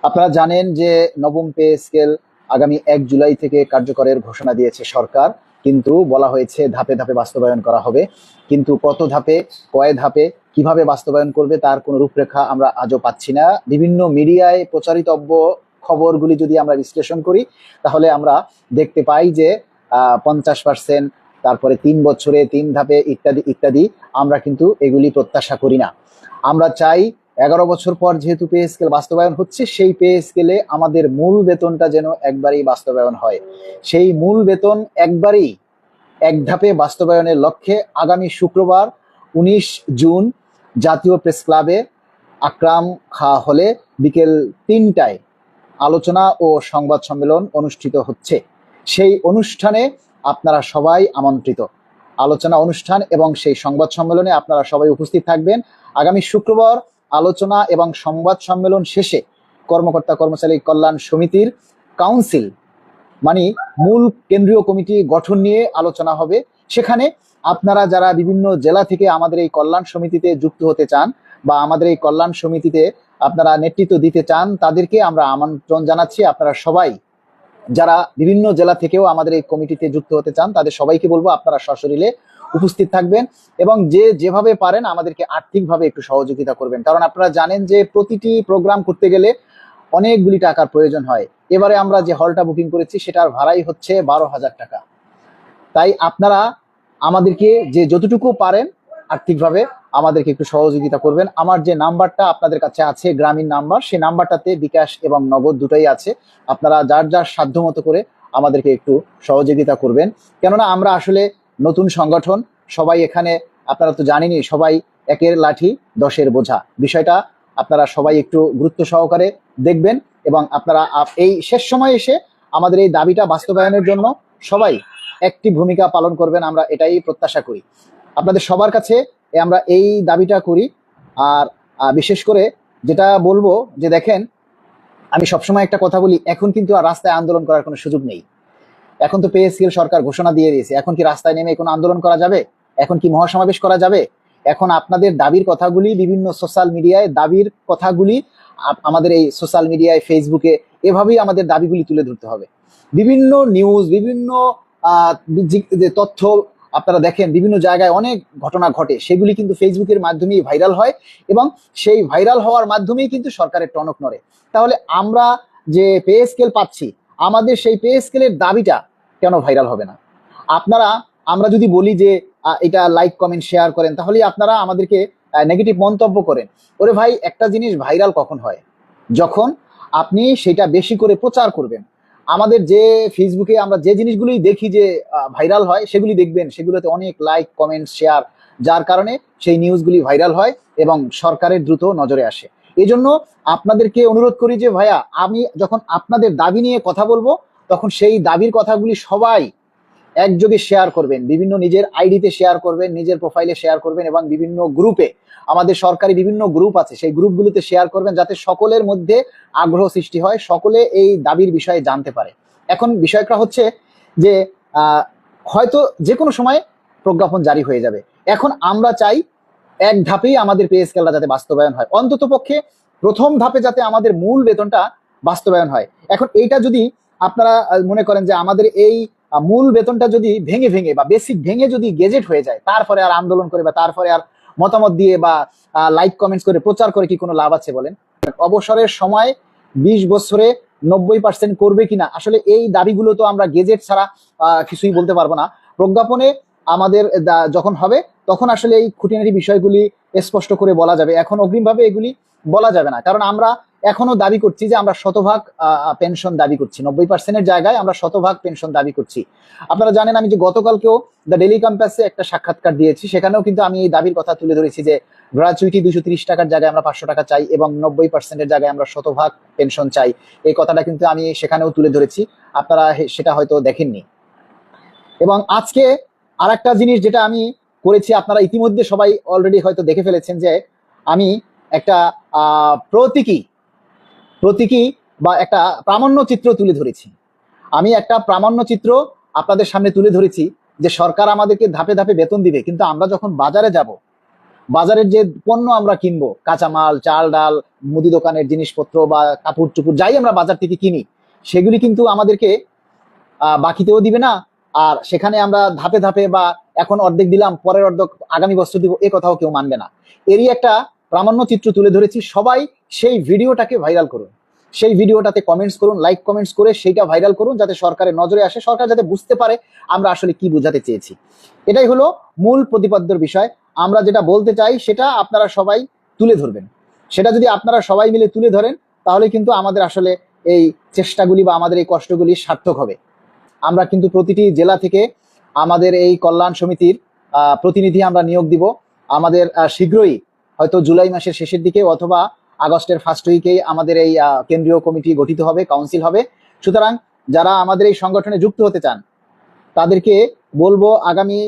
আপনারা জানেন যে নবম পে স্কেল আগামী 1 জুলাই থেকে কার্যকরের ঘোষণা দিয়েছে সরকার। কিন্তু বলা হয়েছে ধাপে ধাপে বাস্তবায়ন করা হবে। কিন্তু কত ধাপে, কয় ধাপে, কিভাবে বাস্তবায়ন করবে তার কোনো রূপরেখা আমরা আজও পাচ্ছি না। বিভিন্ন মিডিয়ায় প্রচারিতব্য খবরগুলি যদি আমরা বিশ্লেষণ করি তাহলে আমরা দেখতে পাই যে 50%, তারপরে 3 বছরে 3 ধাপে ইত্যাদি ইত্যাদি। আমরা কিন্তু এগুলি প্রত্যাশা করি না। আমরা চাই 11 বছর পর যেহেতু পে স্কেল বাস্তবায়ন হচ্ছে, সেই পে স্কেলে আমাদের মূল বেতনটা যেন একবারই বাস্তবায়ন হয়। সেই মূল বেতন একবারই এক ধাপে বাস্তবায়নের লক্ষ্যে আগামী শুক্রবার 19 জুন জাতীয় প্রেস ক্লাবে আকরাম খা হলে বিকেল 3টায় আলোচনা ও সংবাদ সম্মেলন অনুষ্ঠিত হচ্ছে। সেই অনুষ্ঠানে আপনারা সবাই আমন্ত্রিত। আলোচনা অনুষ্ঠান এবং সেই সংবাদ সম্মেলনে আপনারা সবাই উপস্থিত থাকবেন। আগামী শুক্রবার আলোচনা এবং সংবাদ সম্মেলন শেষে কর্মকর্তা কর্মচারী কল্যাণ সমিতির কাউন্সিল মানে মূল কেন্দ্রীয় কমিটি গঠন নিয়ে আলোচনা হবে। সেখানে আপনারা যারা বিভিন্ন জেলা থেকে আমাদের এই কল্যাণ সমিতিতে যুক্ত হতে চান বা আমাদের এই কল্যাণ সমিতিতে আপনারা নেতৃত্ব দিতে চান, তাদেরকে আমরা আমন্ত্রণ জানাচ্ছি। আপনারা সবাই যারা বিভিন্ন জেলা থেকেও আমাদের এই কমিটিতে যুক্ত হতে চান তাদের সবাইকে বলবো আপনারা সশরীরে উপস্থিত থাকবেন এবং যে যেভাবে পারেন আমাদেরকে আর্থিকভাবে একটু সহযোগিতা করবেন। কারণ আপনারা জানেন যে প্রতিটি প্রোগ্রাম করতে গেলে অনেকগুলি টাকার প্রয়োজন হয়। এবারে আমরা যে হলটা বুকিং করেছি সেটার ভাড়াই হচ্ছে 12,000 টাকা। তাই আপনারা আমাদেরকে যে যতটুকু পারেন আর্থিকভাবে আমাদেরকে একটু সহযোগিতা করবেন। আমার যে নাম্বারটা আপনাদের কাছে আছে গ্রামীণ নাম্বার, সেই নাম্বারটাতে বিকাশ এবং নগদ দুটোই আছে। আপনারা যার যার সাধ্য মতো করে আমাদেরকে একটু সহযোগিতা করবেন। কেননা আমরা আসলে নতুন সংগঠন, সবাই এখানে আপনারা তো জানেনই, সবাই একের লাঠি দশের বোঝা। বিষয়টা আপনারা সবাই একটু গুরুত্ব সহকারে দেখবেন এবং আপনারা এই শেষ সময়ে এসে আমাদের এই দাবিটা বাস্তবায়নের জন্য সবাই একটি ভূমিকা পালন করবেন, আমরা এটাই প্রত্যাশা করি। আপনাদের সবার কাছে আমরা এই দাবিটা করি। আর বিশেষ করে যেটা বলবো যে দেখেন, আমি সবসময় একটা কথা বলি, এখন কিন্তু আর রাস্তায় আন্দোলন করার কোনো সুযোগ নেই। এখন তো পে স্কেল সরকার ঘোষণা দিয়ে দিয়েছে। এখন কি রাস্তায় নেমে কোনো আন্দোলন করা যাবে? এখন কি মহাসমাবেশ করা যাবে? এখন আপনাদের দাবির কথাগুলি বিভিন্ন সোশ্যাল মিডিয়ায়, দাবির কথাগুলি আমাদের এই সোশ্যাল মিডিয়ায়, ফেসবুকে এভাবেই আমাদের দাবিগুলি তুলে ধরতে হবে। বিভিন্ন নিউজ, বিভিন্ন যে তথ্য আপনারা দেখেন বিভিন্ন জায়গায় অনেক ঘটনা ঘটে, সেগুলি কিন্তু ফেসবুকের মাধ্যমেই ভাইরাল হয় এবং সেই ভাইরাল হওয়ার মাধ্যমেই কিন্তু সরকারের টনক নড়ে। তাহলে আমরা যে পে স্কেল পাচ্ছি, আমাদের সেই পে স্কেলের দাবিটা কেন ভাইরাল হবে না? আপনারা, আমরা যদি বলি যে এটা লাইক কমেন্ট শেয়ার করেন, তাহলে আপনারা আমাদেরকে নেগেটিভ মন্তব্য করেন। ওরে ভাই, একটা জিনিস ভাইরাল কখন হয়? যখন আপনি সেটা বেশি করে প্রচার করবেন। আমাদের যে ফেসবুকে আমরা যে জিনিসগুলোই দেখি যে ভাইরাল হয়, সেগুলি দেখবেন সেগুলোতে অনেক লাইক কমেন্ট শেয়ার, যার কারণে সেই নিউজগুলি ভাইরাল হয় এবং সরকারের দ্রুত নজরে আসে। এই জন্য আপনাদেরকে অনুরোধ করি যে ভাইয়া, আমি যখন আপনাদের দাবি নিয়ে কথা বলবো তখন সেই দাবির কথাগুলি সবাই একযোগে শেয়ার করবেন, বিভিন্ন নিজের আইডিতে শেয়ার করবেন, নিজের প্রোফাইলে শেয়ার করবেন এবং বিভিন্ন গ্রুপে, আমাদের সরকারি বিভিন্ন গ্রুপ আছে সেই গ্রুপগুলোতে শেয়ার করবেন, যাতে সকলের মধ্যে আগ্রহ সৃষ্টি হয়, সকলে এই দাবির বিষয়ে জানতে পারে। এখন বিষয়টা হচ্ছে যে হয়তো যে কোনো সময় প্রজ্ঞাপন জারি হয়ে যাবে। এখন আমরা চাই এক ধাপেই আমাদের পে স্কেলটা যাতে বাস্তবায়ন হয়, অন্তত পক্ষে প্রথম ধাপে যাতে আমাদের মূল বেতনটা বাস্তবায়ন হয়। এখন এইটা যদি আপনারা মনে করেন যে আমাদের এই মূল বেতনটা যদি ভেঙে ভেঙে বা বেসিক ভেঙে যদি গেজেট হয়ে যায়, তারপরে আর আন্দোলন করে বা তারপরে আর মতামত দিয়ে বা লাইক কমেন্টস করে প্রচার করে কি কোনো লাভ আছে বলেন? অবসরের সময় 20 বছরে 90% করবে কিনা, আসলে এই দাবিগুলো তো আমরা গেজেট ছাড়া কিছুই বলতে পারবো না। প্রজ্ঞাপনে আমাদের যখন হবে তখন আসলে এই খুঁটিনাটি বিষয়গুলি স্পষ্ট করে বলা যাবে। এখন অগ্রিমভাবে এগুলি বলা যাবে না, কারণ আমরা এখনো দাবি করছি যে আমরা শতভাগ পেনশন দাবি করছি। 90%-এর জায়গায় আমরা শতভাগ পেনশন দাবি করছি। আপনারা জানেন আমি যে গতকালকেও দ্য ডেইলি কম্পাসে একটা সাক্ষাৎকার দিয়েছি, সেখানেও কিন্তু আমি এই দাবির কথা তুলে ধরেছি যে গ্র্যাচুইটি 230 টাকার জায়গায় আমরা 500 টাকা চাই এবং 90%-এর জায়গায় আমরা শতভাগ পেনশন চাই। এই কথাটা কিন্তু আমি সেখানেও তুলে ধরেছি, আপনারা সেটা হয়তো দেখেননি। এবং আজকে আর একটা জিনিস যেটা আমি করেছি, আপনারা ইতিমধ্যে সবাই অলরেডি হয়তো দেখে ফেলেছেন যে আমি একটা প্রতীকী বা একটা প্রামাণ্য চিত্র তুলে ধরেছি। আমি একটা প্রামাণ্য চিত্র আপনাদের সামনে তুলে ধরেছি যে সরকার আমাদেরকে ধাপে ধাপে বেতন দিবে, কিন্তু আমরা যখন বাজারে যাব, বাজারের যে পণ্য আমরা কিনবো, কাঁচামাল, চাল ডাল, মুদি দোকানের জিনিসপত্র বা কাপড় চুপড় যাই আমরা বাজার থেকে কিনি, সেগুলি কিন্তু আমাদেরকে বাকিতেও দিবে না। আর সেখানে আমরা ধাপে ধাপে বা এখন অর্ধেক দিলাম, পরের অর্ধেক আগামী বছর দিব, এ কথাও কেউ মানবে না। এরই একটা প্রামাণ্য চিত্র তুলে ধরেছি। সবাই সেই ভিডিওটাকে ভাইরাল করুন, সেই ভিডিওটাতে কমেন্টস করুন, লাইক কমেন্টস করে সেইটা ভাইরাল করুন, যাতে সরকারের নজরে আসে, সরকার যাতে বুঝতে পারে আমরা আসলে কি বোঝাতে চেয়েছি। এটাই হলো মূল প্রতিপাদ্যর বিষয়। আমরা যেটা বলতে চাই সেটা আপনারা সবাই তুলে ধরবেন। সেটা যদি আপনারা সবাই মিলে তুলে ধরেন, তাহলে কিন্তু আমাদের আসলে এই চেষ্টাগুলি বা আমাদের এই কষ্টগুলি সার্থক হবে। আমরা কিন্তু প্রতিটি জেলা থেকে আমাদের এই কল্যাণ সমিতির প্রতিনিধি আমরা নিয়োগ দিব। আমাদের শীঘ্রই, হয়তো জুলাই মাসের শেষের দিকে অথবা আগস্টের ফার্স্ট উইকেই আমাদের এই কেন্দ্রীয় কমিটি গঠিত হবে, কাউন্সিল হবে। সুতরাং যারা আমাদের এই সংগঠনে যুক্ত হতে চান, তাদেরকে বলবো আগামী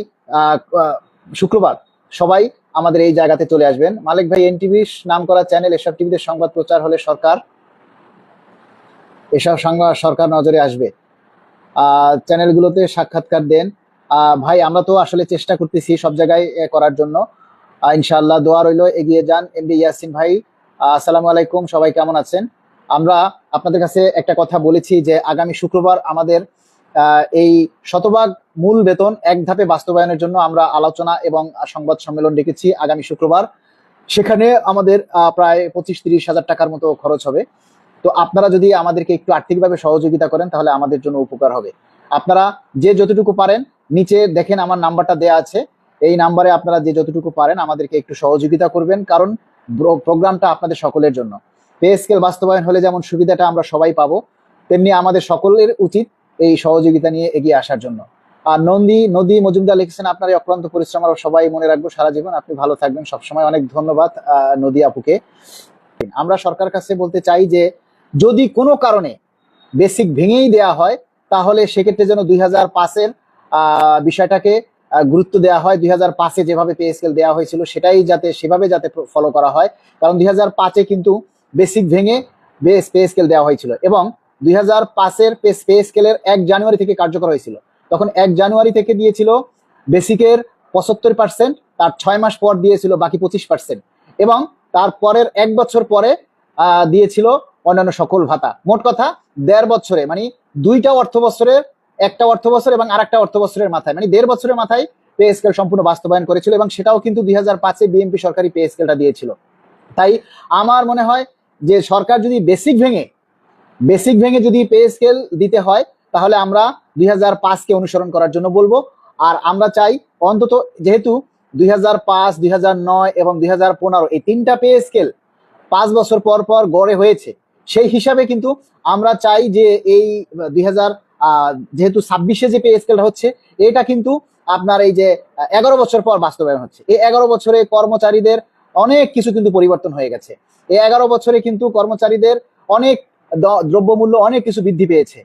শুক্রবার সবাই আমাদের এই জায়গাতে চলে আসবেন। মালিক ভাই, এনটিভি নাম করা চ্যানেল, এসব টিভিতে সংবাদ প্রচার হলে এসব সংবাদ সরকার নজরে আসবে। চ্যানেলগুলোতে সাক্ষাৎকার দেন। ভাই, আমরা তো আসলে চেষ্টা করতেছি সব জায়গায় করার জন্য। ইনশাআল্লাহ দোয়া রইল, এগিয়ে যান। এমডি ইয়াসিন ভাই, আসসালামু আলাইকুম, সবাই কেমন আছেন? আমরা আপনাদের কাছে একটা কথা বলেছি যে আগামী শুক্রবার আমাদের এই শতভাগ মূল বেতন এক ধাপে বাস্তবায়নের জন্য আমরা আলোচনা এবং সংবাদ সম্মেলন ডেকেছি আগামী শুক্রবার। সেখানে আমাদের প্রায় 25-30 হাজার টাকার মতো খরচ হবে। তো আপনারা যদি আমাদেরকে একটু আর্থিকভাবে সহযোগিতা করেন, তাহলে আমাদের জন্য উপকার হবে। আপনারা যে যতটুকু পারেন, নিচে দেখেন আমার নাম্বারটা দেয়া আছে, এই নাম্বারে আপনারা যে যতটুকু পারেন আমাদেরকে একটু সহযোগিতা করবেন, কারণ প্রোগ্রামটা আপনাদের সকলের জন্য। পে স্কেল বাস্তবায়ন হলে যেমন সুবিধাটা আমরা সবাই পাবো, তেমনি আমাদের সকলের উচিত এই সহযোগিতা নিয়ে এগিয়ে আসার জন্য। আর নদী মজুমদার লিখেছেন, আপনার এই অক্লান্ত পরিশ্রম আমরা সবাই মনে রাখবো সারা জীবন, আপনি ভালো থাকবেন সবসময়। অনেক ধন্যবাদ নদী আপুকে। আমরা সরকার কাছে বলতে চাই যে যদি কোনো কারণে বেসিক ভেঙেই দেয়া হয়, তাহলে সেক্ষেত্রে যেন 2005-এর বিষয়টাকে গুরুত্ব দেওয়া হয়। 2005-এ যেভাবে পে স্কেল দেওয়া হয়েছিল সেভাবে যাতে ফলো করা হয়। কারণ 2005-এ কিন্তু বেসিক ভেঙে পে স্কেল দেওয়া হয়েছিল এবং 2005-এর পে স্কেলের 1 জানুয়ারি থেকে কার্যকর হয়েছিল। তখন 1 জানুয়ারি থেকে দিয়েছিল বেসিকের 75%, তার 6 মাস পর দিয়েছিল বাকি 25%, এবং তারপরের 1 বছর পরে দিয়েছিল অন্যান্য সকল ভাতা। মোট কথা 1.5 বছরে, মানে 2টা অর্থ বছরের, একটা অর্থ বছর এবং আরেকটা অর্থ বছরের মাথায়, মানে 1.5 বছরের মাথায় পে স্কেল সম্পূর্ণ বাস্তবায়ন করেছিল, এবং সেটাও কিন্তু 2005-এ বিএনপি সরকারি পে স্কেলটা দিয়েছিল। তাই আমার মনে হয় যে সরকার যদি বেসিক ভেঙে যদি পে স্কেল দিতে হয়, তাহলে আমরা 2005-কে অনুসরণ করার জন্য বলবো। আর আমরা চাই অন্তত, যেহেতু 2005, 2009 এবং 2015 এই 3টা পে স্কেল 5 বছর পর পর গড়ে হয়েছে, সেই হিসাবে কিন্তু আমরা চাই যে এই 2000 যেহেতু 26-এ যে পে স্কেলটা হচ্ছে, এটা কিন্তু আপনার এই যে 11 বছর পর বাস্তবায়ন হচ্ছে। এই 11 বছরে কর্মচারীদের অনেক কিছু কিন্তু পরিবর্তন হয়ে গেছে। এই 11 বছরে কিন্তু কর্মচারীদের অনেক দ্রব্যমূল্য অনেক কিছু বৃদ্ধি পেয়েছে।